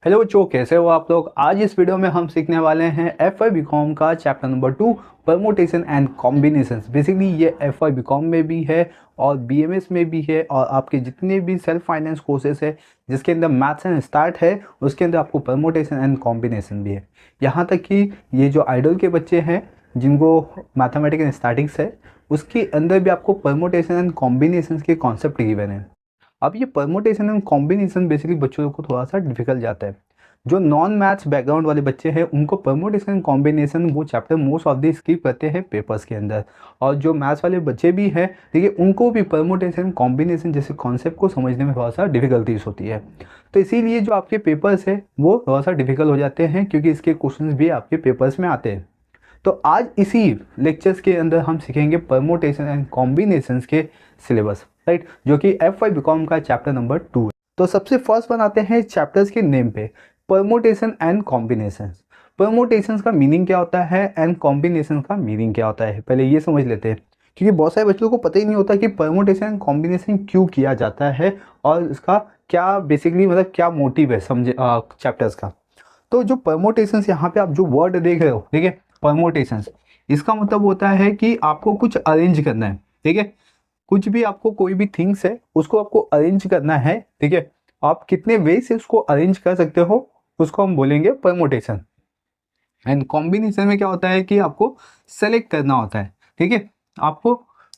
Hello बच्चों, कैसे हो आप लोग। आज इस वीडियो में हम सीखने वाले हैं FYBCOM का chapter number 2 permutation and combinations. Basically ये FYBCOM में भी है और BMS में भी है, और आपके जितने भी सेल्फ फाइनेंस कोर्सेज है जिसके अंदर मैथ्स एंड स्टार्ट है उसके अंदर आपको परमोटेशन एंड कॉम्बिनेशन भी है। यहाँ तक कि ये जो आइडल के बच्चे हैं जिनको मैथमेटिक्स एंड स्टैटिक्स है उसके अंदर भी आपको परमोटेशन एंड कॉम्बिनेशन के कॉन्सेप्ट गिवन है। अब ये परमुटेशन एंड कॉम्बिनेशन बेसिकली बच्चों को थोड़ा सा डिफिकल्ट जाता है। जो नॉन मैथ्स बैकग्राउंड वाले बच्चे हैं उनको परमुटेशन एंड कॉम्बिनेशन वो chapter most of the skip करते हैं पेपर्स के अंदर, और जो मैथ्स वाले बच्चे भी हैं देखिए उनको भी परमुटेशन कॉम्बिनेशन जैसे कॉन्सेप्ट को समझने में थोड़ा सा डिफिकल्टीज होती है। तो इसीलिए जो आपके पेपर्स है वो थोड़ा सा डिफिकल्ट हो जाते हैं क्योंकि इसके क्वेश्चन भी आपके पेपर्स में आते हैं। तो आज इसी लेक्चर्स के अंदर हम सीखेंगे परमुटेशन एंड कॉम्बिनेशंस के सिलेबस, राइट, जो कि FYBCOM का चैप्टर नंबर 2 है। तो सबसे फर्स्ट बनाते हैं चैप्टर्स के नेम पे, परमुटेशन एंड कॉम्बिनेशंस। परमुटेशंस का मीनिंग क्या होता है एंड कॉम्बिनेशन का मीनिंग क्या होता है, पहले ये समझ लेते हैं, क्योंकि बहुत सारे बच्चों को पता ही नहीं होता कि परमुटेशन एंड कॉम्बिनेशन क्यों किया जाता है और इसका क्या बेसिकली मतलब क्या मोटिव है समझे चैप्टर्स का। तो जो परमुटेशंस यहाँ पे आप जो वर्ड देख रहे हो, ठीक है, परमुटेशंस, इसका मतलब होता है कि आपको कुछ अरेंज करना है, ठीक है। कुछ भी आपको कोई भी थिंग्स है उसको आपको अरेंज करना है, ठीक है। आप कितने वे से उसको अरेंज कर सकते हो उसको हम बोलेंगे परमुटेशन। एंड कॉम्बिनेशन में क्या होता है कि आपको सेलेक्ट करना होता है, ठीक है। आपको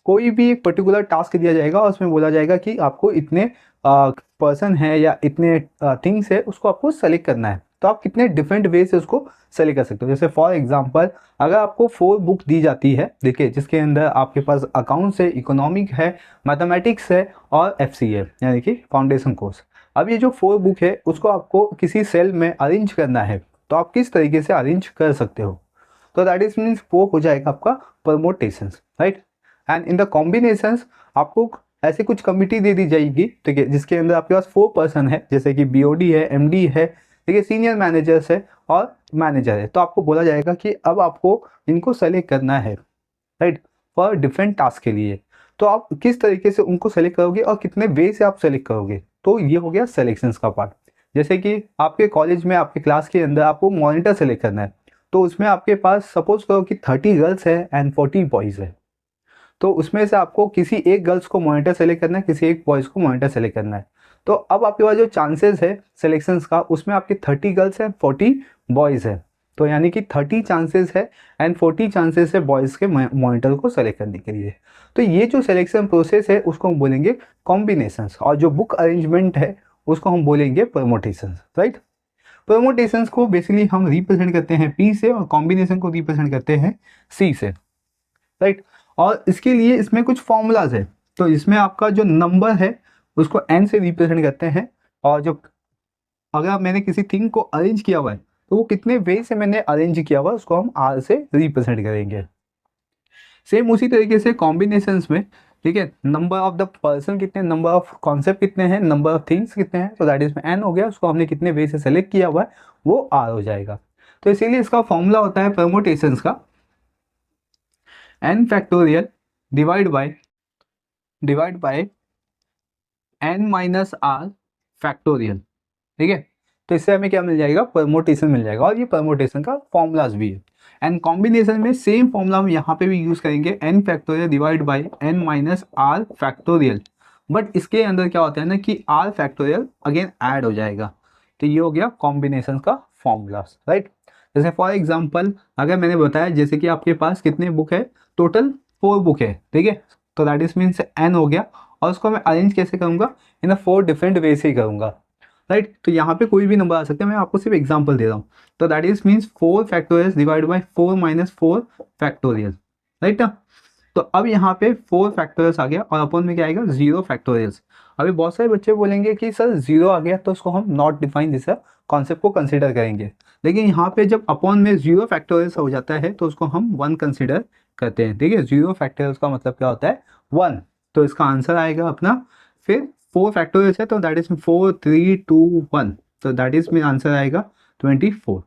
कोई भी एक पर्टिकुलर टास्क दिया जाएगा और उसमें बोला जाएगा कि आपको इतने पर्सन है या इतने थिंग्स है उसको आपको सेलेक्ट करना है। तो आप कितने डिफरेंट वे से उसको सेलेक्ट कर सकते हो। जैसे फॉर एग्जांपल अगर आपको 4 बुक दी जाती है, देखिए, जिसके अंदर आपके पास अकाउंट्स है, इकोनॉमिक है, मैथमेटिक्स है और FC है, यानी कि फाउंडेशन कोर्स। अब ये जो 4 बुक है उसको आपको किसी सेल में अरेंज करना है, तो आप किस तरीके से अरेंज कर सकते हो। तो दैट इज मीन्स वो हो जाएगा आपका permutations, right. And in the combinations आपको ऐसे कुछ कमिटी दे दी जाएगी, ठीक है, जिसके अंदर आपके पास 4 पर्सन है, जैसे कि BOD है, MD है, ठीक है, सीनियर मैनेजर्स है और मैनेजर है। तो आपको बोला जाएगा कि अब आपको इनको सेलेक्ट करना है, राइट, फॉर डिफरेंट टास्क के लिए। तो आप किस तरीके से उनको सेलेक्ट करोगे और कितने वे से आप सेलेक्ट करोगे, तो ये हो गया सेलेक्शंस का पार्ट। जैसे कि आपके कॉलेज में आपके क्लास के अंदर आपको मॉनिटर सेलेक्ट करना है, तो उसमें आपके पास सपोज करो कि 30 गर्ल्स है एंड 40 बॉयज़ है। तो उसमें से आपको किसी एक गर्ल्स को मॉनिटर सेलेक्ट करना है, किसी एक बॉयज़ को मॉनिटर सेलेक्ट करना है। तो अब आपके पास जो चांसेस है सिलेक्शंस का उसमें आपके 30 गर्ल्स हैं, 40 बॉयज़ है। तो यानी कि 30 चांसेस है एंड 40 चांसेस है बॉयज़ के मॉनिटर को सेलेक्ट करने के लिए। तो ये जो सिलेक्शन प्रोसेस है उसको हम बोलेंगे कॉम्बिनेशंस, और जो बुक अरेंजमेंट है उसको हम बोलेंगे परमुटेशंस, राइट। परमुटेशंस को बेसिकली हम रिप्रेजेंट करते हैं P से और कॉम्बिनेशन को रिप्रेजेंट करते हैं C से, राइट। और इसके लिए इसमें कुछ फॉर्मूलाज है। तो इसमें आपका जो नंबर है उसको N से रिप्रेजेंट करते हैं, और जो अगर मैंने किसी थिंग को अरेंज किया हुआ है तो वो कितने वे से मैंने अरेंज किया हुआ है उसको हम R से रिप्रेजेंट करेंगे। सेम उसी तरीके से कॉम्बिनेशंस में, ठीक है, नंबर ऑफ द पर्सन कितने, नंबर ऑफ कॉन्सेप्ट कितने हैं, नंबर ऑफ थिंग्स कितने हैं, तो दैट इज N हो गया, उसको हमने कितने वे से सेलेक्ट किया हुआ है वो R हो जाएगा। तो इसीलिए इसका फॉर्मूला होता है परमुटेशंस का N factorial divide by N minus R factorial, ठीक है। तो इससे हमें क्या मिल जाएगा, परमुटेशन मिल जाएगा, और ये परमुटेशन का फॉर्मूलाज भी है। एंड कॉम्बिनेशन में सेम फॉर्मूला हम यहाँ पे भी यूज करेंगे, N factorial divide by N minus R factorial. But इसके अंदर क्या होता है ना कि R फैक्टोरियल अगेन ऐड हो जाएगा। तो ये हो गया कॉम्बिनेशन का फॉर्मूलाज, राइट। जैसे फॉर एग्जाम्पल अगर मैंने बताया जैसे कि आपके पास कितने बुक है, टोटल 4 बुक है, ठीक है। तो दैट इज मीन्स N हो गया, और उसको मैं अरेंज कैसे करूँगा, इन 4 डिफरेंट वे से ही करूँगा, राइट। तो यहाँ पे कोई भी नंबर आ सकता है, मैं आपको सिर्फ एग्जांपल दे रहा हूँ। तो that is means 4 factorial divide by 4 minus 4 factorial, right ना। तो अब यहाँ पे 4 फैक्टोरियल्स आ गया और अपन में क्या आएगा 0 फैक्टोरियल्स। अभी बहुत सारे बच्चे बोलेंगे कि सर 0 आ गया तो उसको हम नॉट डिफाइन दिस कॉन्सेप्ट को कंसिडर करेंगे, लेकिन यहाँ पे जब अपॉन में 0 फैक्टोरियल्स हो जाता है तो उसको हम 1 कंसिडर करते हैं, ठीक है। 0 फैक्टोरियल्स का मतलब क्या होता है 1। तो इसका आंसर आएगा अपना, फिर 4 फैक्टोरियल्स है तो दैट इज 4 3 2 1, तो दैट इज मेरा आंसर आएगा 24।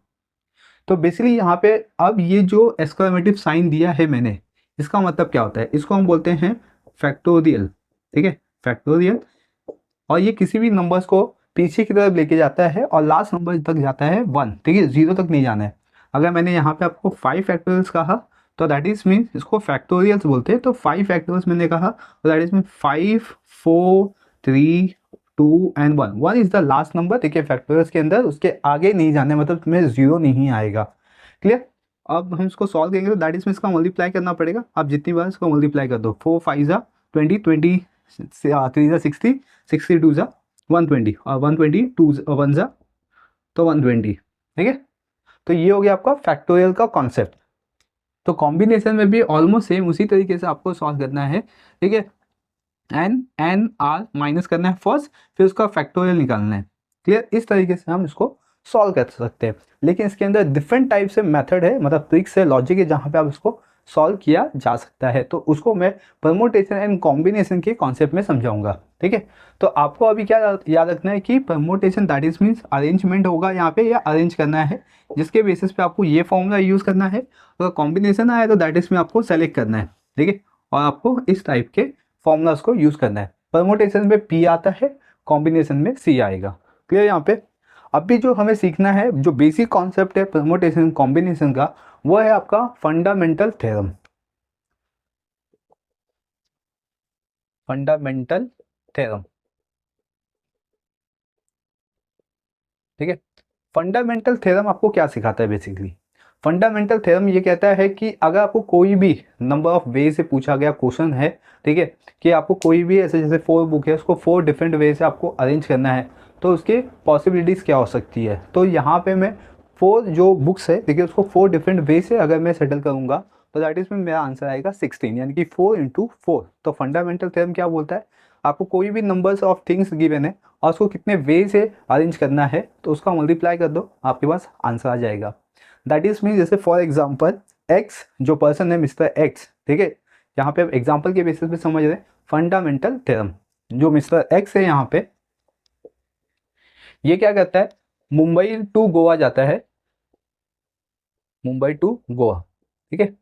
तो बेसिकली यहाँ पे अब ये जो एक्सक्लेमेटिव साइन दिया है मैंने, इसका मतलब क्या होता है, इसको हम बोलते हैं फैक्टोरियल, ठीक है, फैक्टोरियल। और ये किसी भी नंबर्स को पीछे की तरफ लेके जाता है और लास्ट नंबर तक जाता है 1, ठीक है, 0 तक नहीं जाना है। अगर मैंने यहाँ पे आपको 5 फैक्टोरियल्स कहा तो दैट इज मीन्स इसको फैक्टोरियल्स बोलते हैं। तो 5 फैक्टोरियल्स मैंने कहा तो that is mean 5 4 3 2 and 1। 1 is the last number, ठीक है, फैक्टोरियल्स के अंदर, उसके आगे नहीं जाना है, मतलब तुम्हें 0 नहीं आएगा। क्लियर। अब हम इसको सॉल्व करेंगे तो दैट इज में इसका मल्टीप्लाई करना पड़ेगा। आप जितनी बार इसको मल्टीप्लाई कर दो, 4 5 जा 20, 20 3 जा 60, 62 जा 120 और 120 2 1 जा तो 120, ठीक है। तो ये हो गया आपका फैक्टोरियल का कॉन्सेप्ट। तो कॉम्बिनेशन में भी ऑलमोस्ट सेम उसी तरीके से आपको सॉल्व करना है, ठीक है। एन आर माइनस करना है फर्स्ट, फिर उसका फैक्टोरियल निकालना है। क्लियर। इस तरीके से हम इसको सॉल्व कर सकते हैं, लेकिन इसके अंदर डिफरेंट टाइप से मेथड है, मतलब ट्रिक्स है, लॉजिक है, जहाँ पे आप इसको सॉल्व किया जा सकता है। तो उसको मैं परमुटेशन एंड कॉम्बिनेशन के कॉन्सेप्ट में समझाऊंगा, ठीक है। तो आपको अभी क्या याद रखना है कि permutation that is means arrangement होगा यहाँ पे, या अरेंज करना है, जिसके बेसिस पे आपको ये फॉर्मूला यूज़ करना है। अगर कॉम्बिनेशन आया तो दैट इज में आपको सेलेक्ट करना है, ठीक है, और आपको इस टाइप के फॉर्मूलाज को यूज़ करना है। परमुटेशन में पी आता है, कॉम्बिनेशन में सी आएगा। क्लियर यहाँ पे। अभी जो हमें सीखना है, जो बेसिक कॉन्सेप्ट है परमुटेशन कॉम्बिनेशन का, वो है आपका फंडामेंटल थ्योरम। फंडामेंटल थ्योरम, ठीक है। फंडामेंटल थ्योरम आपको क्या सिखाता है बेसिकली? फंडामेंटल थ्योरम ये कहता है कि अगर आपको कोई भी नंबर ऑफ वे से पूछा गया क्वेश्चन है, ठीक है, कि आपको कोई भी ऐसे, जैसे 4 बुक है, उसको 4 डिफरेंट वे से आपको अरेंज करना है, तो उसके पॉसिबिलिटीज़ क्या हो सकती है। तो यहाँ पे मैं 4 जो बुक्स है, देखिए, उसको 4 डिफरेंट वे से अगर मैं सेटल करूँगा तो दैट इज में मेरा आंसर आएगा 16, यानी कि 4 × 4। तो फंडामेंटल थ्योरम क्या बोलता है? आपको कोई भी नंबर्स ऑफ थिंग्स गिवन है और उसको कितने वे से अरेंज करना है, तो उसका मल्टीप्लाई कर दो, आपके पास आंसर आ जाएगा। दैट इज मीन, जैसे फॉर एग्जांपल एक्स जो पर्सन है, मिस्टर एक्स, ठीक है, यहाँ पे एग्जांपल के बेसिस पे समझ रहे हैं फंडामेंटल थ्योरम। जो मिस्टर एक्स है यहाँ पे, ये क्या करता है, मुंबई टू गोवा जाता है, मुंबई टू गोवा, ठीक है।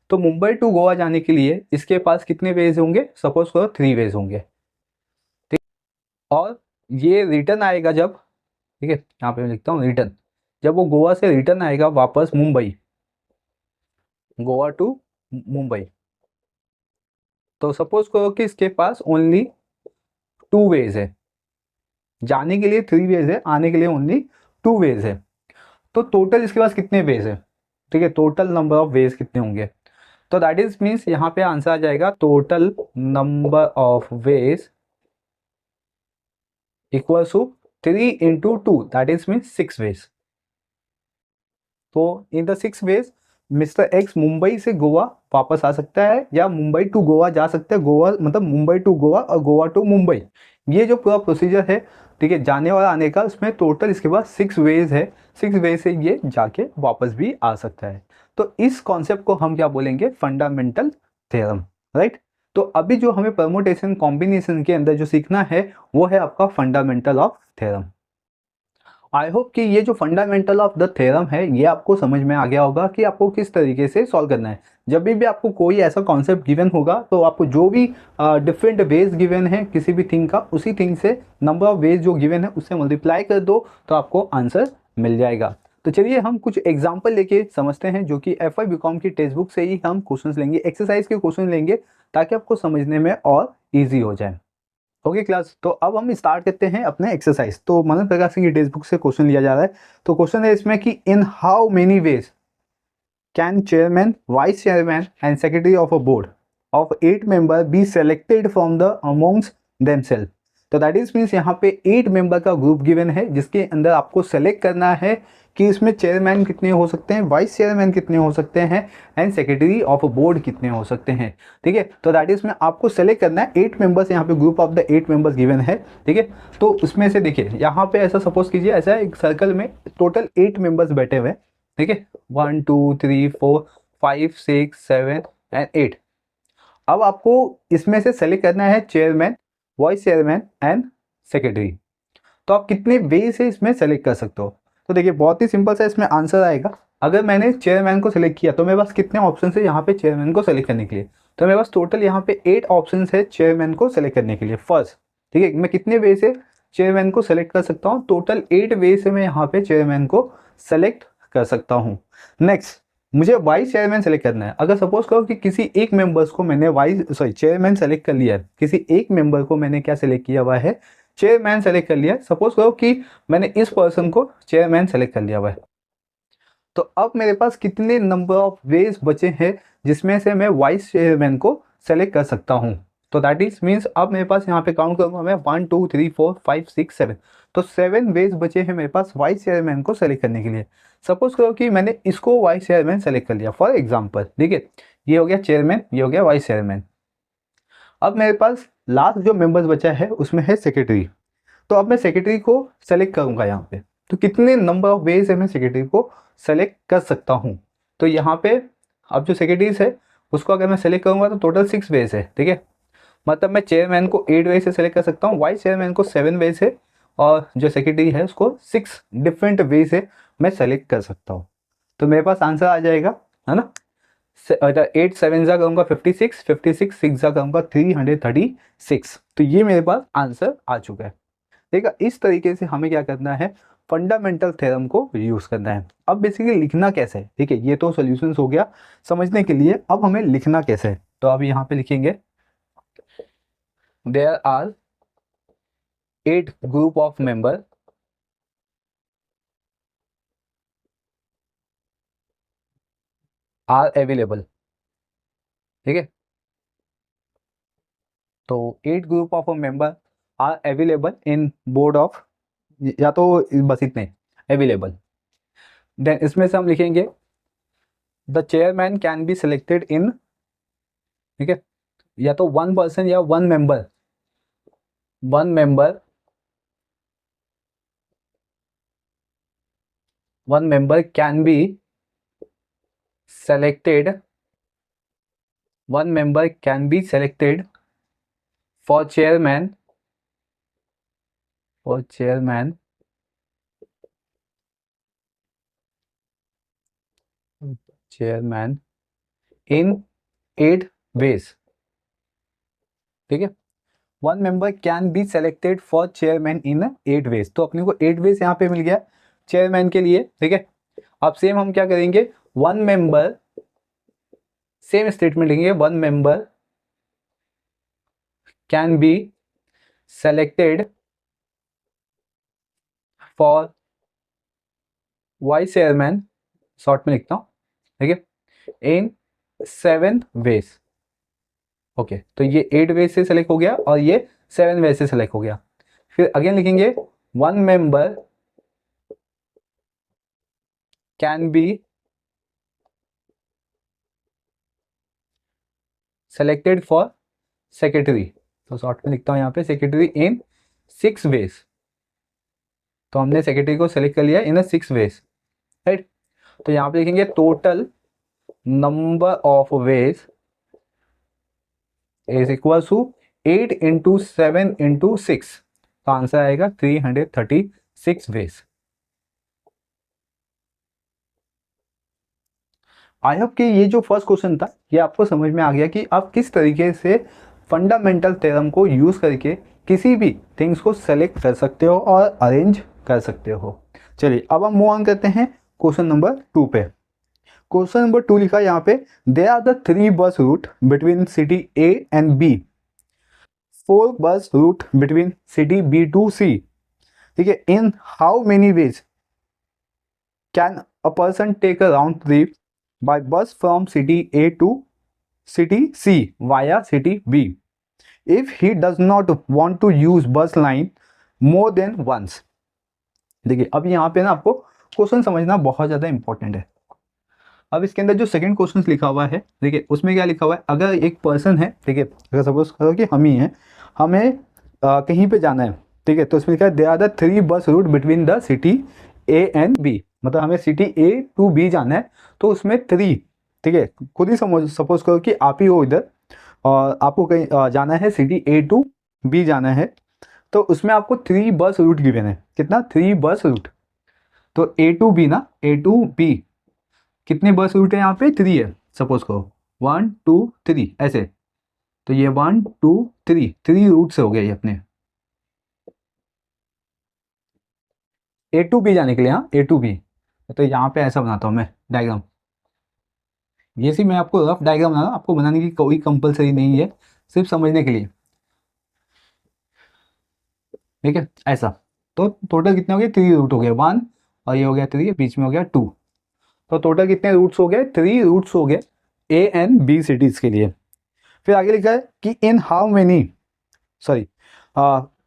तो मुंबई टू गोवा जाने के लिए इसके पास कितने वेज होंगे? सपोज करो 3 वेज होंगे, ठीक। और ये रिटर्न आएगा जब, ठीक है, यहाँ पे मैं लिखता हूँ रिटर्न, जब वो गोवा से रिटर्न आएगा वापस मुंबई, गोवा टू मुंबई, तो सपोज करो कि इसके पास ओनली 2 वेज है, जाने के लिए 3 वेज है, आने के लिए ओनली 2 वेज है। तो टोटल इसके पास कितने वेज है, ठीक है, टोटल नंबर ऑफ वेज कितने होंगे? तो दैट इज मीन्स यहाँ पे आंसर आ जाएगा total number of ways equal to 3 × 2, that is means 6 ways. तो in the 6 ways mister X Mumbai से गोवा वापस आ सकता है, या मुंबई टू गोवा जा सकता है, गोवा मतलब मुंबई टू गोवा और गोवा टू मुंबई। ये जो पूरा प्रोसीजर है, ठीक है, जाने और आने का, उसमें टोटल इसके पास 6 वेज है, 6 वे से ये जाके वापस भी आ सकता है। तो इस कॉन्सेप्ट को हम क्या बोलेंगे? Fundamental theorem, right. तो अभी जो हमें परमुटेशन कॉम्बिनेशन के अंदर जो सीखना है, वो है आपका fundamental of theorem. I hope कि ये जो फंडामेंटल ऑफ द थ्योरम है, ये आपको समझ में आ गया होगा कि आपको किस तरीके से सॉल्व करना है। जब भी आपको कोई ऐसा कॉन्सेप्ट गिवन होगा, तो आपको जो भी डिफरेंट वेज गिवन है किसी भी थिंग का, उसी थिंग से नंबर ऑफ वेज जो गिवन है उससे मल्टीप्लाई कर दो, तो आपको आंसर मिल जाएगा। तो चलिए हम कुछ एग्जाम्पल लेके समझते हैं, जो कि FYBCOM की टेक्स्ट बुक से ही हम क्वेश्चन लेंगे, एक्सरसाइज के क्वेश्चन लेंगे, ताकि आपको समझने में और ईजी हो जाए। ओके क्लास, तो अब हम स्टार्ट करते हैं अपने एक्सरसाइज। तो मनन प्रकाश सिंह की टेक्स्ट बुक से क्वेश्चन लिया जा रहा है। तो क्वेश्चन है इसमें कि in how many ways can chairman, vice chairman and secretary of a board of 8 member be selected from the amongst themself. तो दैट इज मीन्स यहाँ पे 8 मेंबर का ग्रुप गिवन है, जिसके अंदर आपको सेलेक्ट करना है कि इसमें चेयरमैन कितने हो सकते हैं, वाइस चेयरमैन कितने हो सकते हैं, एंड सेक्रेटरी ऑफ बोर्ड कितने हो सकते हैं, ठीक है। तो दैट इज में आपको सेलेक्ट करना है 8 मेंबर्स, यहाँ पे group of the 8 members given है, ठीक है। तो उसमें से देखिए, यहाँ पे ऐसा सपोज कीजिए, ऐसा एक सर्कल में टोटल 8 मेंबर्स बैठे हुए हैं, ठीक है, 1 2 3 4 5 6 7 एंड 8। अब आपको इसमें से सेलेक्ट करना है chairman, vice chairman and secretary. तो आप कितने वे से इसमें सेलेक्ट कर सकते हो? तो देखिए, बहुत ही सिंपल सा इसमें आंसर आएगा। अगर मैंने चेयरमैन को सेलेक्ट किया, तो मेरे पास कितने ऑप्शन है यहाँ पे चेयरमैन को सेलेक्ट करने के लिए? तो मेरे पास टोटल यहाँ पे 8 ऑप्शन है चेयरमैन को सेलेक्ट करने के लिए फर्स्ट, ठीक है। मैं कितने वे से चेयरमैन को सेलेक्ट कर सकता हूँ। टोटल 8 वे से मैं यहाँ पे चेयरमैन को सेलेक्ट कर सकता हूँ। नेक्स्ट, मुझे वाइस चेयरमैन सेलेक्ट करना है। अगर सपोज करो कि किसी एक मेंबर्स को मैंने चेयरमैन सेलेक्ट कर लिया है, किसी एक मेंबर को मैंने क्या सेलेक्ट किया हुआ है, चेयरमैन सेलेक्ट कर लिया है। सपोज करो कि मैंने इस पर्सन को चेयरमैन सेलेक्ट कर लिया हुआ है, तो अब मेरे पास कितने नंबर ऑफ वेज बचे हैं जिसमें से मैं वाइस चेयरमैन को सेलेक्ट कर सकता हूँ। तो दैट इज मीन्स अब मेरे पास यहाँ पे काउंट करूँगा मैं 1 2 3 4 5 6 7, तो 7 वेज बचे हैं मेरे पास वाइस चेयरमैन को सेलेक्ट करने के लिए। सपोज करो कि मैंने इसको वाइस चेयरमैन सेलेक्ट कर लिया फॉर एग्जाम्पल, ठीक है, ये हो गया चेयरमैन, ये हो गया वाइस चेयरमैन। अब मेरे पास लास्ट जो मेंबर्स बचा है उसमें है सेक्रेटरी, तो अब मैं सेक्रेटरी को सेलेक्ट करूंगा यहाँ पे। तो कितने नंबर ऑफ वेज है मैं सेक्रेटरी को सेलेक्ट कर सकता हूँ। तो यहाँ पे अब जो सेक्रेटरीज है उसको अगर मैं सेलेक्ट करूंगा तो टोटल 6 वेज है, ठीक है। मतलब मैं चेयरमैन को 8 वे से सेलेक्ट कर सकता हूँ, वाइस चेयरमैन को 7 वे से, और जो सेक्रेटरी है उसको 6 डिफरेंट वे से मैं सेलेक्ट कर सकता हूँ। तो मेरे पास आंसर आ जाएगा, है ना। 8 7 जा करूँगा 56, 56 6 जा करूँगा 336। तो ये मेरे पास आंसर आ चुका है। ठीक है, इस तरीके से हमें क्या करना है, फंडामेंटल थ्योरम को यूज करना है। अब बेसिकली लिखना कैसे है, ठीक है, ये तो सॉल्यूशंस हो गया समझने के लिए। अब हमें लिखना कैसे है, तो अब यहाँ पे लिखेंगे there are 8 group of member are available, ठीक है। तो 8 group of member are available in board of, या तो बस इतने अवेलेबल। देन इसमें से हम लिखेंगे the chairman can be selected in, ठीक है, या तो 1 पर्सन या 1 member, 1 member, 1 member can be selected, 1 member can be selected for chairman, for chairman, chairman in 8 ways, ठीक है। 1 member can be selected for chairman in 8 ways, तो अपने को 8 ways यहाँ पे मिल गया चेयरमैन के लिए, ठीक है। अब सेम हम क्या करेंगे, 1 member, सेम स्टेटमेंट लिखेंगे, 1 member can be selected for vice chairman, short में लिखता हूँ, ठीक है, इन 7 वेज। ओके, तो ये 8 वेज से सेलेक्ट हो गया और ये 7 वेज से सेलेक्ट हो गया। फिर अगेन लिखेंगे 1 member can be selected for secretary, तो शॉर्ट में लिखता हूँ यहाँ पे सेक्रेटरी इन 6 वेज। तो हमने सेक्रेटरी को सेलेक्ट कर लिया इन 6 वेज, राइट। तो यहाँ पे लिखेंगे total number of ways is equal to 8 into 7 into 6, तो आंसर आएगा 336 वेज। आई होप कि ये जो फर्स्ट क्वेश्चन था ये आपको समझ में आ गया कि आप किस तरीके से फंडामेंटल थ्योरम को यूज करके किसी भी थिंग्स को सेलेक्ट कर सकते हो और अरेंज कर सकते हो। चलिए अब हम मूव ऑन करते हैं क्वेश्चन नंबर 2 पे। क्वेश्चन नंबर 2 लिखा है यहाँ पे, there are the 3 bus route between city A and B, 4 bus route between city B to C, ठीक है, in how many ways can a person take a round trip by bus from city A to city C via city B if he does not want to use bus line more than once। देखिए अब यहाँ पे ना आपको question समझना बहुत ज़्यादा important है। अब इसके अंदर जो सेकंड क्वेश्चन लिखा हुआ है, देखिए उसमें क्या लिखा हुआ है, अगर एक पर्सन है, ठीक है, अगर सपोज करो कि हम ही हैं, हमें कहीं पे जाना है, ठीक है, तो इसमें लिखा है there are the 3 bus route between the city A and B, मतलब हमें सिटी ए टू बी जाना है, तो उसमें 3, ठीक है, खुद ही सपोज करो कि आप ही हो इधर और आपको कहीं जाना है सिटी ए टू बी जाना है, तो उसमें आपको 3 बस रूट गिवन है, कितना 3 बस रूट, तो ए टू बी ना, ए टू बी कितने बस रूट है यहाँ पे 3 है, सपोज करो 1 2 3 ऐसे, तो ये 1 2 3 रूट से हो गया ये अपने। ए टू बी जाने के लिए, हाँ ए टू बी। तो यहाँ पे ऐसा बनाता हूँ मैं डायग्राम। ये सी मैं आपको रफ डायग्राम बना रहा हूँ, आपको बनाने की कोई कंपलसरी नहीं है, सिर्फ समझने के लिए, ठीक है ऐसा। तो टोटल कितने हो गए, 3 रूट हो गए, 1 और ये हो गया 3, बीच में हो गया 2। तो टोटल कितने रूट्स हो गए, 3 रूट्स हो गए ए एंड बी सिटीज के लिए। फिर आगे लिखा है कि in how many, sorry,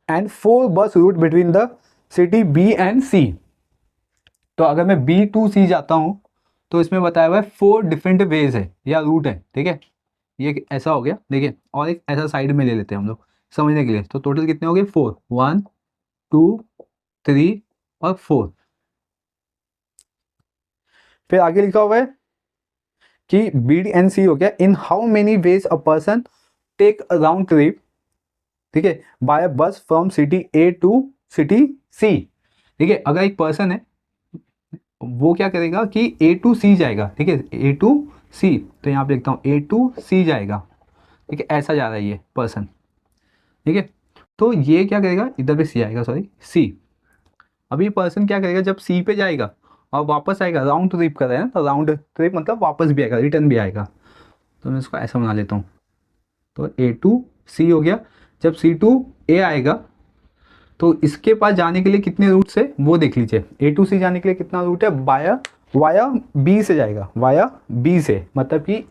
and 4 bus route between the city B and C. तो अगर मैं बी टू सी जाता हूँ तो इसमें बताया हुआ है 4 डिफरेंट वेज है या रूट है, ठीक है। ये ऐसा हो गया, देखिए, और एक ऐसा साइड में ले लेते हैं हम लोग समझने के लिए। तो टोटल कितने हो गए, 4, 1 2 3 और 4। फिर आगे लिखा हुआ है कि बी एंड सी हो गया, in how many ways a person take a round trip, ठीक है, by bus from city A to city C. ठीक है, अगर एक पर्सन है वो क्या करेगा कि ए टू सी जाएगा, ठीक है, ए टू सी, तो यहाँ पे लिखता हूँ ए टू सी जाएगा, ठीक है, ऐसा जा रहा है ये पर्सन, ठीक है। तो ये क्या करेगा, इधर पे सी आएगा, सॉरी सी। अभी पर्सन क्या करेगा, जब सी पे जाएगा और वापस आएगा, राउंड ट्रिप कर रहा है ना, तो राउंड ट्रिप मतलब वापस भी आएगा, रिटर्न भी आएगा। तो मैं इसको ऐसा बना लेता हूँ। तो ए टू सी हो गया, जब सी टू ए आएगा तो इसके पास जाने के लिए कितने रूट है वो देख लीजिए। ए टू सी जाने के लिए कितना रूट है, वाया वाया बी से जाएगा, वाया बी से, मतलब कि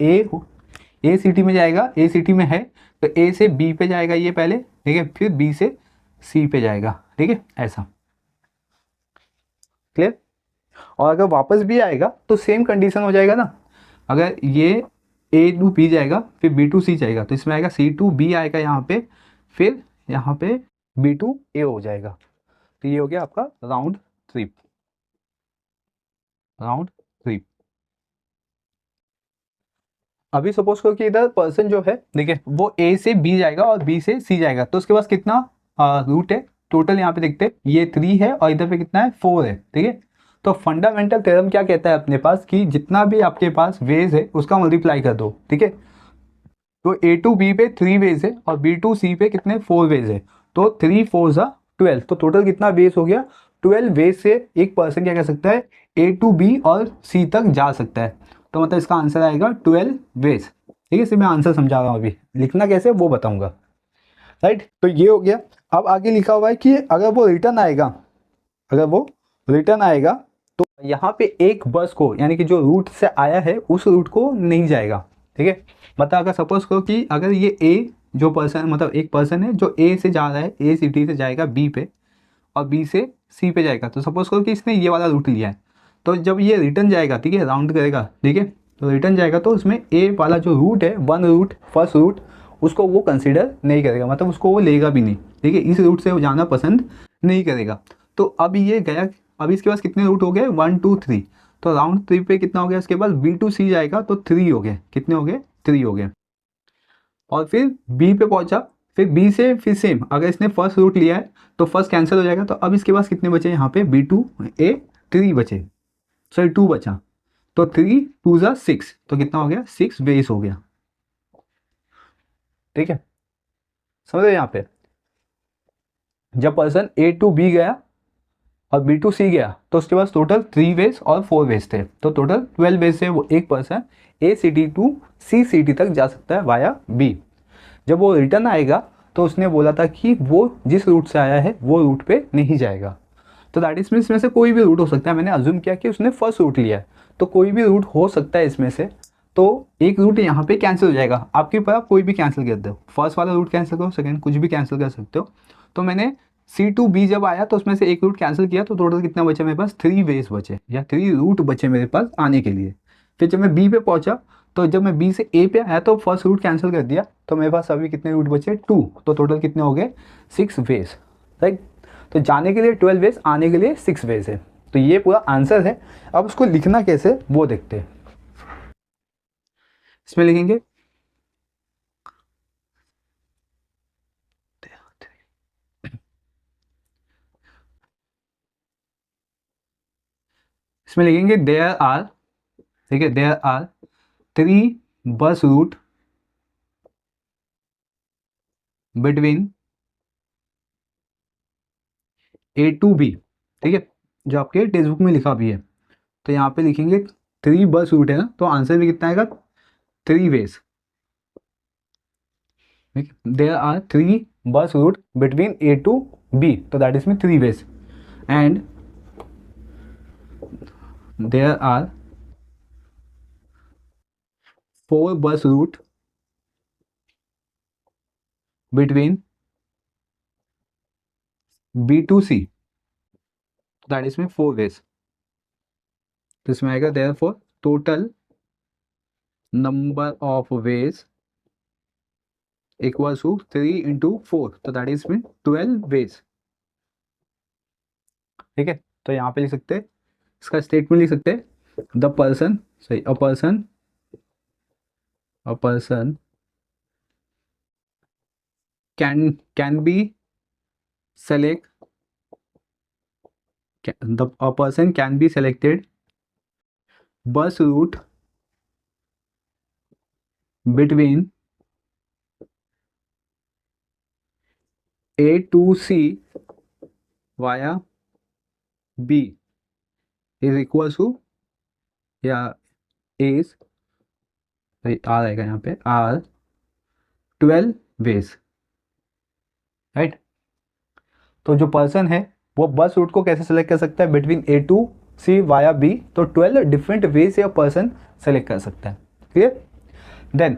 ए सिटी में जाएगा, ए सिटी में है तो ए से बी पे जाएगा ये पहले, ठीक है, फिर बी से सी पे जाएगा, ठीक है ऐसा, क्लियर। और अगर वापस भी आएगा तो सेम कंडीशन हो जाएगा ना, अगर ये ए टू बी जाएगा फिर बी टू सी जाएगा तो इसमें आएगा सी टू बी आएगा यहाँ पे, फिर यहाँ पे बी टू ए हो जाएगा। तो ये हो गया आपका राउंड ट्रिप, राउंड ट्रिप। अभी सपोज करो कि इधर पर्सन जो है, देखिए, वो ए से बी जाएगा और बी से सी जाएगा, तो उसके पास कितना रूट है टोटल, यहाँ पे देखते हैं ये 3 है और इधर पे कितना है, 4 है, ठीक है। तो फंडामेंटल थ्योरम क्या कहता है अपने पास कि जितना भी आपके पास वेज है उसका मल्टीप्लाई कर दो, ठीक है। तो ए टू बी पे 3 वेज है और बी टू सी पे कितने 4 वेज है, तो 3 4 ज़ा 12, तो टोटल कितना वेज हो गया, 12 वेज से एक पर्सन क्या कर सकता है, ए टू बी और सी तक जा सकता है। तो मतलब इसका आंसर आएगा 12 वेज, ठीक है। इसे मैं आंसर समझा रहा हूँ, अभी लिखना कैसे वो बताऊंगा, राइट। तो ये हो गया। अब आगे लिखा हुआ है कि अगर वो रिटर्न आएगा, अगर वो रिटर्न आएगा तो यहाँ पे एक बस को, यानी कि जो रूट से आया है उस रूट को नहीं जाएगा, ठीक है। मतलब अगर सपोज करो कि अगर ये ए जो पर्सन, मतलब एक पर्सन है जो ए से जा रहा है, ए सिटी से जाएगा बी पे और बी से सी पे जाएगा, तो सपोज करो कि इसने ये वाला रूट लिया है, तो जब ये रिटर्न जाएगा, ठीक है, राउंड करेगा, ठीक है, तो रिटर्न जाएगा तो उसमें ए वाला जो रूट है, वन रूट, फर्स्ट रूट, उसको वो कंसिडर नहीं करेगा, मतलब उसको वो लेगा भी नहीं, ठीक है, इस रूट से वो जाना पसंद नहीं करेगा। तो अब ये गया, अभी इसके पास कितने रूट हो गए, 1 2 3, तो राउंड ट्रिप पे कितना हो गया, इसके पास बी टू सी जाएगा तो 3 हो गए, कितने हो गए, 3 हो गए। और फिर बी पे पहुंचा, फिर बी से फिर सेम, अगर इसने फर्स्ट रूट लिया है तो फर्स्ट कैंसिल हो जाएगा, तो अब इसके पास कितने बचे यहाँ पे, बी टू ए 3 बचे, सॉरी 2 बचा, तो 3 2 ज़ा 6, तो कितना हो गया, 6 बेस हो गया, ठीक है। समझ रहे यहाँ पे, जब पर्सन ए टू बी गया और बी टू सी गया तो उसके पास टोटल 3 वेज और 4 वेज थे, तो टोटल 12 वेज से वो एक person A city to C city तक जा सकता है वाया बी। जब वो रिटर्न आएगा तो उसने बोला था कि वो जिस रूट से आया है वो रूट पे नहीं जाएगा, तो दैट इज इसमें से कोई भी रूट हो सकता है। मैंने अज्यूम किया कि उसने फर्स्ट रूट लिया है, तो कोई भी रूट हो सकता है इसमें से, तो एक रूट यहाँ पे कैंसिल हो जाएगा, आपके पास कोई भी कैंसिल कर दो, फर्स्ट वाला रूट कैंसिल करो, सेकंड कुछ भी कैंसिल कर सकते हो। तो मैंने सी टू बी जब आया तो उसमें से एक रूट कैंसिल किया, तो टोटल कितना बचे मेरे पास, 3 वेज बचे या 3 रूट बचे मेरे पास आने के लिए। फिर जब मैं बी पे पहुंचा, तो जब मैं बी से ए पे आया तो फर्स्ट रूट कैंसिल कर दिया, तो मेरे पास अभी कितने रूट बचे, 2, तो टोटल कितने हो गए, 6 वेज, राइट। तो जाने के लिए 12 वेज, आने के लिए 6 वेज है, तो ये पूरा आंसर है। अब उसको लिखना कैसे वो देखते हैं। इसमें लिखेंगे, इसमें लिखेंगे देयर आर, ठीक है, there are 3 bus route between A to B, ठीक है, जो आपके टेक्स्ट बुक में लिखा भी है। तो यहाँ पे लिखेंगे 3 बस रूट है ना, तो आंसर भी कितना आएगा 3 veg. There are 3 bus route between A to B, तो that is mean 3 ways. And there are 4 bus route between B to C, that is mean 4 ways. तो इसमें आएगा there for total number of ways equals to 3 into 4, तो that is mean 12 veg. ठीक है, तो यहाँ पे लिख सकते हैं, इसका स्टेटमेंट लिख सकते हैं, द पर्सन, सही, अ person can B select, a person can be selected bus route between A to C via B is equals to, या is, आर आएगा यहाँ पे, आर 12 वेज, राइट। तो जो पर्सन है वो बस रूट को कैसे सेलेक्ट कर सकता है, between A to C via B, तो 12 डिफरेंट वे से पर्सन सेलेक्ट कर सकता है। क्लियर। देन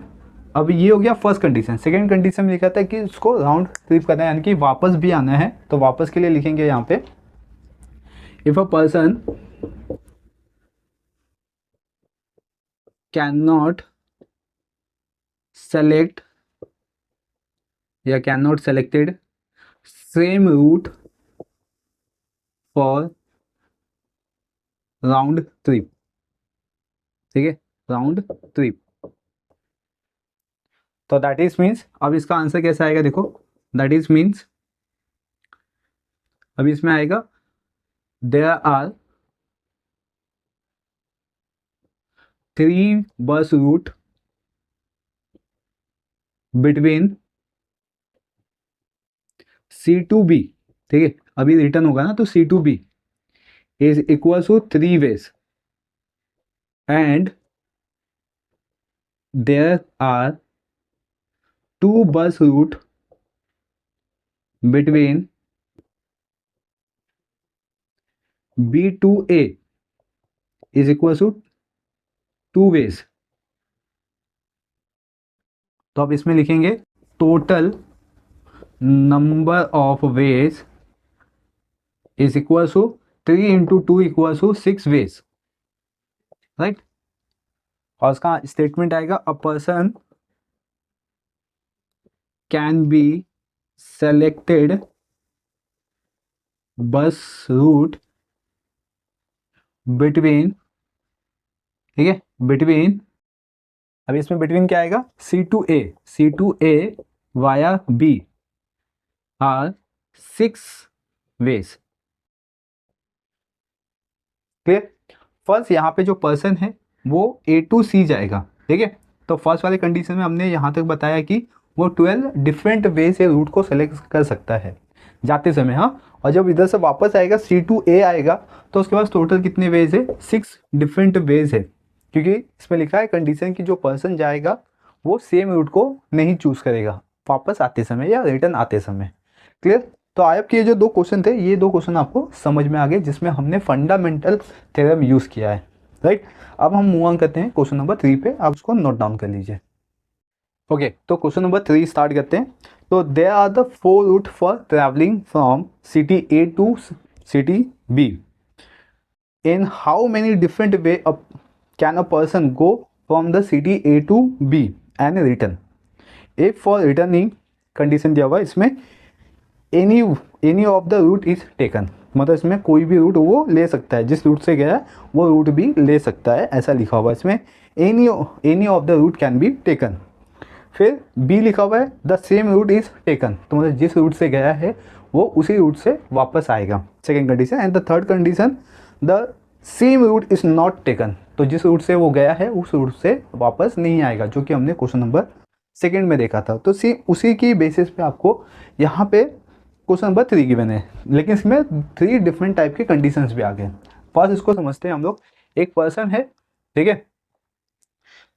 अब ये हो गया फर्स्ट कंडीशन। सेकेंड कंडीशन में लिखा था कि उसको राउंड ट्रिप करना है, यानी कि वापस भी आना है। तो वापस के लिए लिखेंगे यहाँ पे, if a person can not select या can not selected same route for round trip, ठीक है, राउंड ट्रिप, तो दैट इज मीन्स, अब इसका आंसर कैसे आएगा देखो, दैट इज मीन्स अब इसमें आएगा there are 3 bus route between C to B, ठीक है, अभी रिटर्न होगा ना, तो C to B is equal to 3 ways and there are 2 bus route between B to A is equal to 2 ways. तो अब इसमें लिखेंगे total number of ways is equal to 3 into 2 equal to 6 ways, right. और उसका statement आएगा, a person can be selected bus route between, ठीक है, between, अब इसमें बिटवीन क्या आएगा, C to A via B are 6 ways. Clear. First यहाँ पे जो पर्सन है वो ए टू सी जाएगा, ठीक है। तो फर्स्ट वाले कंडीशन में हमने यहाँ तक बताया कि वो 12 डिफरेंट वे से रूट को सेलेक्ट कर सकता है जाते समय, हाँ। और जब इधर से वापस आएगा सी टू ए आएगा, तो उसके पास टोटल कितने वेज है, 6 डिफरेंट वेज है, क्योंकि इसमें लिखा है कंडीशन कि जो पर्सन जाएगा वो सेम रूट को नहीं चूज करेगा वापस आते समय या रिटर्न आते समय। क्लियर। तो आपके ये जो 2 क्वेश्चन थे, ये 2 क्वेश्चन आपको समझ में आ गए, जिसमें हमने फंडामेंटल थ्योरम यूज़ किया है, राइट। अब हम मूव ऑन करते हैं क्वेश्चन नंबर 3 पे, आप उसको नोट डाउन कर लीजिए। ओके, तो क्वेश्चन नंबर 3 स्टार्ट करते हैं। तो there are the 4 route for travelling from city A to city B, in how many different way can a person go from the city A to B and return, if for returning condition दिया हुआ इसमें any of the route is taken, मतलब इसमें कोई भी root वो ले सकता है, जिस रूट से गया है वो रूट भी ले सकता है, ऐसा लिखा हुआ है इसमें, any of the route can be taken. फिर बी लिखा हुआ है the same route is taken, तो मतलब जिस रूट से गया है वो उसी रूट से वापस आएगा, second condition. And the third condition, the same route is not taken, तो जिस रूट से वो गया है उस रूट से वापस नहीं आएगा, जो कि हमने क्वेश्चन नंबर 2 में देखा था। तो उसी की बेसिस पे आपको यहाँ पे क्वेश्चन नंबर 3 गिवन है, लेकिन इसमें 3 डिफरेंट टाइप के कंडीशंस भी आ गए। फर्स्ट इसको समझते हैं हम लोग। एक पर्सन है, ठीक है,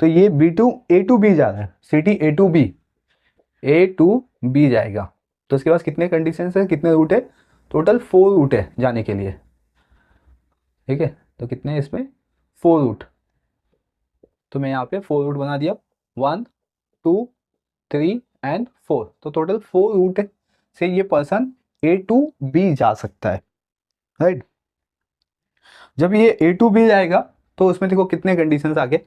तो ये A to B जा रहा है, सिटी A to B जाएगा। तो इसके पास कितने कंडीशंस है, कितने रूट है? टोटल 4 रूट है जाने के लिए, ठीक है। तो कितने हैं इसमें? 4 रूट। तो मैं यहाँ पे 4 रूट बना दिया, 1 2 3 एंड 4। तो टोटल 4 रूट से ये पर्सन A to B जा सकता है, राइट। जब ये A to B जाएगा तो उसमें देखो कितने कंडीशंस आ गए।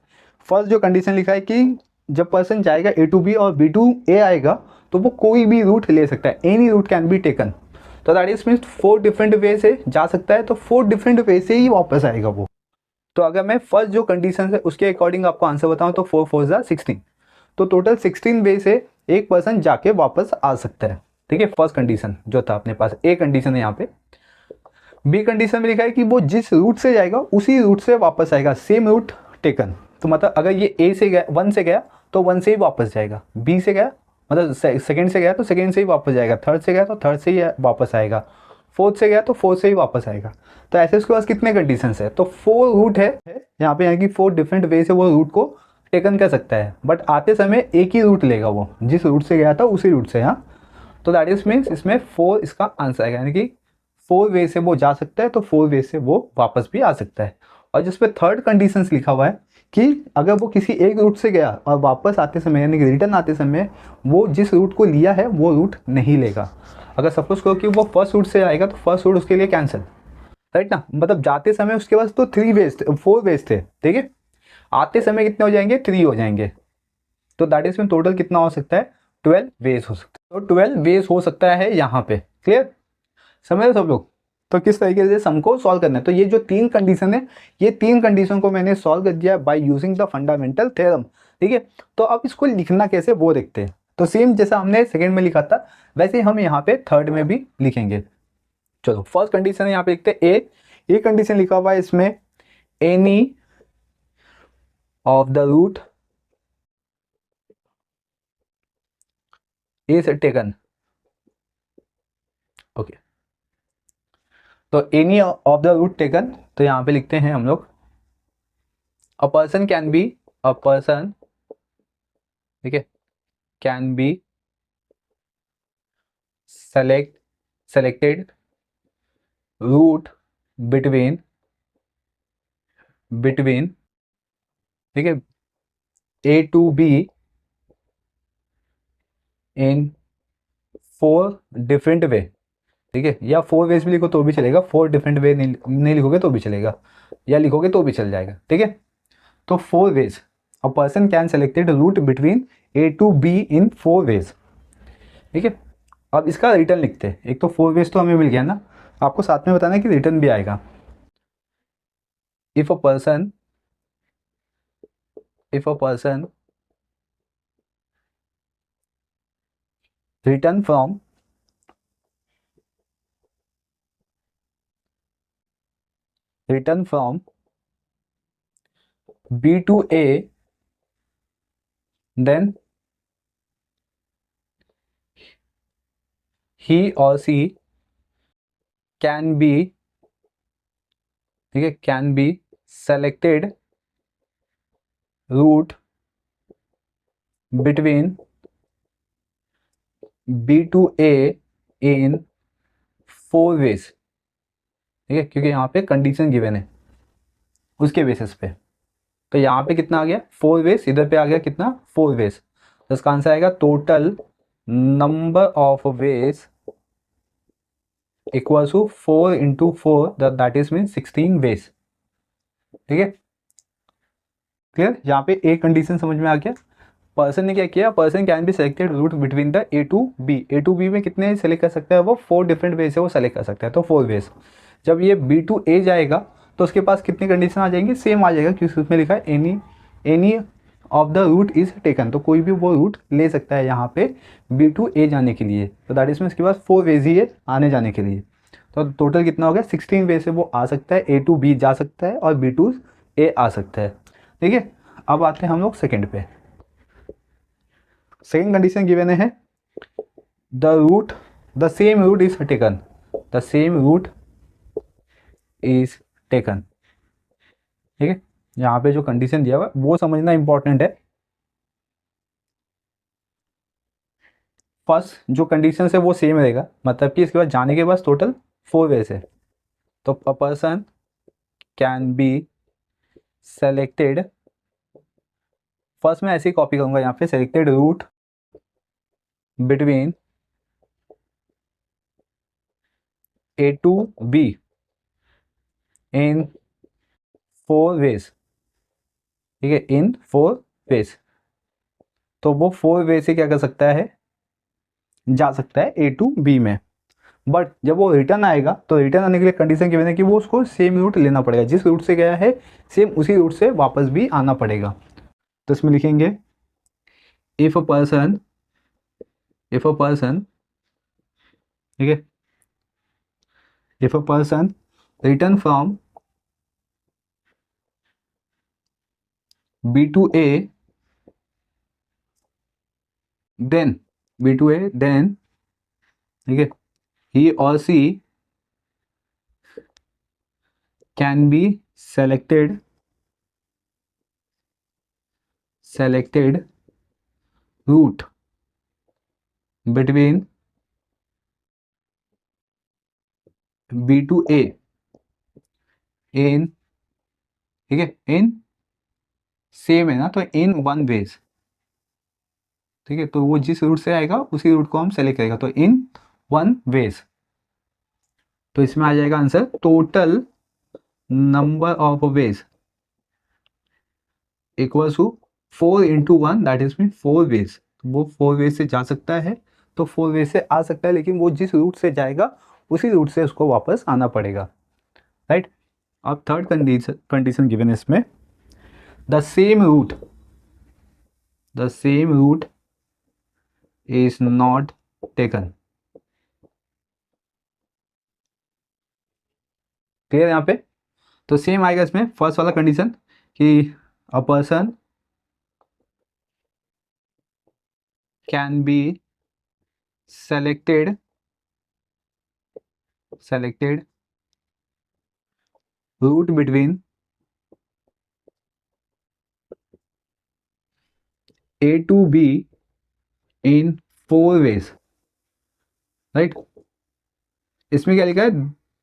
फर्स्ट जो कंडीशन लिखा है कि जब पर्सन जाएगा A to B और B to A आएगा तो वो कोई भी रूट ले सकता है, any route can be taken. तो that is means 4 different way से जा सकता है, तो 4 डिफरेंट वे से ही वापस आएगा वो। तो अगर मैं फर्स्ट जो कंडीशन है उसके अकॉर्डिंग आपको आंसर बताऊं तो 4 4 जा 16। तो टोटल 16 वे से एक पर्सन जाके वापस आ सकता है, ठीक है। फर्स्ट कंडीशन जो था अपने पास, ए कंडीशन है यहाँ पे। बी कंडीशन में लिखा है कि वो जिस रूट से जाएगा उसी रूट से वापस आएगा, सेम रूट टेकन। तो मतलब अगर ये ए से गया, 1 से गया तो 1 से ही वापस जाएगा, बी से गया मतलब सेकंड से गया तो सेकंड से ही वापस जाएगा, थर्ड से गया तो थर्ड से ही वापस आएगा, फोर्थ से गया तो फोर्थ से ही वापस आएगा। तो ऐसे उसके पास कितने कंडीशंस है? तो 4 रूट है यहाँ पे, यानी कि 4 डिफरेंट वे से वो रूट को टेकन कर सकता है, बट आते समय एक ही रूट लेगा वो, जिस रूट से गया था उसी रूट से। हाँ, तो दैट इज मीन्स इसमें 4 इसका आंसर आएगा, यानी कि 4 वे से वो जा सकता है तो 4 वे से वो वापस भी आ सकता है। और जिसपे थर्ड कंडीशंस लिखा हुआ है कि अगर वो किसी एक रूट से गया और वापस आते समय यानी कि रिटर्न आते समय वो जिस रूट को लिया है वो रूट नहीं लेगा। अगर सपोज करो कि वो फर्स्ट रूट से आएगा तो फर्स्ट रूट उसके लिए कैंसिल, राइट ना। मतलब जाते समय उसके पास तो 4 वेज थे, ठीक है। आते समय कितने हो जाएंगे? 3 हो जाएंगे। तो दैट इज में टोटल कितना हो सकता है? 12 वेज हो सकता है। तो 12 वेज हो सकता है यहाँ पे, क्लियर? समझ रहे सब लोग? तो किस तरीके से सम को सॉल्व करना है। तो ये जो 3 कंडीशन है, ये 3 कंडीशन को मैंने सॉल्व कर दिया by using the fundamental theorem, ठीक है। तो अब इसको लिखना कैसे वो देखते हैं। तो सेम जैसा हमने सेकंड में लिखा था वैसे हम यहाँ पे थर्ड में भी लिखेंगे। चलो, फर्स्ट कंडीशन है यहाँ पे लिखते हैं ए कंडीशन लिखा हुआ है इसमें, any of the route is taken, okay. तो any of the route taken, तो यहाँ पे लिखते हैं हम लोग a person can be, a person, ठीक है, can be selected route between, ठीक है, A to B in 4 different वे, ठीक है। या 4 वेज भी लिखो तो भी चलेगा, 4 डिफरेंट वे नहीं लिखोगे तो भी चलेगा, या लिखोगे तो भी चल जाएगा, ठीक है। तो 4 ways, a person can selected route between A to B in 4 ways, ठीक है। अब इसका रिटर्न लिखते हैं। एक तो 4 वेज तो हमें मिल गया ना, आपको साथ में बताना है कि रिटर्न भी आएगा। If a person return from B to A, then he or she can be, ठीक है, can be selected route between B to A in 4 ways, ठीक है, क्योंकि यहाँ पे कंडीशन गिवन है उसके बेसिस पे। तो यहाँ पे कितना आ गया? 4 वेज, इधर पे आ गया कितना? 4 वेज। तो इसका आंसर आएगा total number of ways equal to 4 into 4, that is mean 16 ways, ठीक है। क्लियर? यहाँ पे एक कंडीशन समझ में आ गया। पर्सन ने क्या किया? Person can be selected route between the A to B में कितने सेलेक्ट कर सकता है वो? 4 डिफरेंट वे से वो सेलेक्ट कर सकता है, तो 4 वेज। जब ये B to A जाएगा तो उसके पास कितनी कंडीशन आ जाएंगी? सेम आ जाएगा, क्योंकि उसमें लिखा है any of the route is taken, तो कोई भी वो रूट ले सकता है यहाँ पे B to A जाने के लिए। तो दैट इज में इसके पास 4 वेज ही है आने जाने के लिए। तो टोटल कितना हो गया? 16 वे से वो आ सकता है, A to B जा सकता है और B to A आ सकता है, ठीक है। अब आते हैं हम लोग सेकेंड पे। सेकेंड कंडीशन गिवन है, the route the same route is taken, the same route is taken. ठीक है, यहाँ पे जो कंडीशन दिया हुआ है वो समझना इंपॉर्टेंट है। फर्स्ट जो कंडीशन है वो सेम रहेगा, मतलब कि इसके बाद जाने के बाद टोटल 4 वेज है। तो a person can be selected, first मैं ऐसे ही कॉपी करूंगा यहाँ पे, selected route between A to B in 4 ways. ठीक है, इन 4 वेज। तो वो 4 वे से क्या कर सकता है, जा सकता है A to B में। बट जब वो रिटर्न आएगा तो रिटर्न आने के लिए कंडीशन की वजह है कि वो उसको सेम रूट लेना पड़ेगा, जिस रूट से गया है सेम उसी रूट से वापस भी आना पड़ेगा। तो इसमें लिखेंगे if a person, if a person, ठीक है, if a person return from B to A, then B to A, then, ठीक है, he or she can be selected, selected route between B to A in, ठीक है, in same है ना, तो इन 1 veg. ठीक है, तो वो जिस रूट से आएगा उसी रूट को हम सेलेक्ट करेगा, तो इन 1 वेज। तो इसमें आ जाएगा answer total number of ways equals to 4 into 1, that is mean 4 ways. वो 4 वेज से जा सकता है तो 4 वेज से आ सकता है, लेकिन वो जिस रूट से जाएगा उसी रूट से उसको वापस आना पड़ेगा। राइट, अब थर्ड कंडीशन गिवन है इसमें, the same route, the same route is not taken. Clear यहाँ पे? तो सेम आएगा इसमें फर्स्ट वाला कंडीशन कि a person can be selected, selected route between A to B in 4 ways. Right, इसमें क्या लिखा है,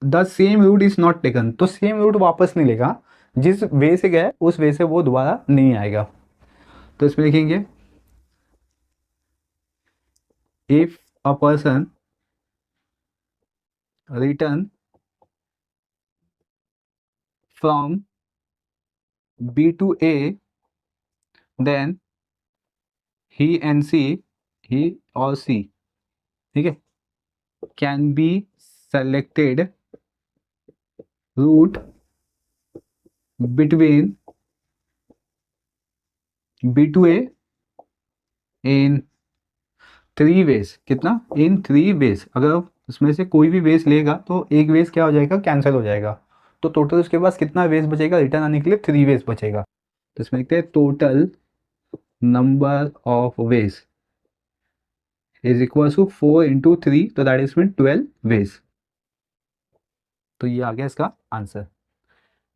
the same route is not taken, तो सेम रूट वापस नहीं लेगा, जिस वे से गया है उस वे से वो दोबारा नहीं आएगा। तो इसमें लिखेंगे if a person return from B to A, then he and she, he or she, ठीक है, can be selected route between B to A in 3 ways. कितना? In 3 ways. अगर उसमें से कोई भी वेज लेगा तो एक वेज क्या हो जाएगा, कैंसिल हो जाएगा, तो टोटल उसके पास कितना वेज बचेगा रिटर्न आने के लिए, 3 वेज बचेगा। तो इसमें लिखते हैं total number of ways is equal to 4 into 3, तो दैट इज मीन 12 वेज। तो ये आ गया इसका आंसर।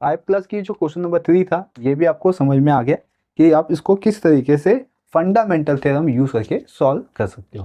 आई प्लस की जो क्वेश्चन नंबर 3 था ये भी आपको समझ में आ गया कि आप इसको किस तरीके से फंडामेंटल थ्योरम यूज करके सॉल्व कर सकते हो।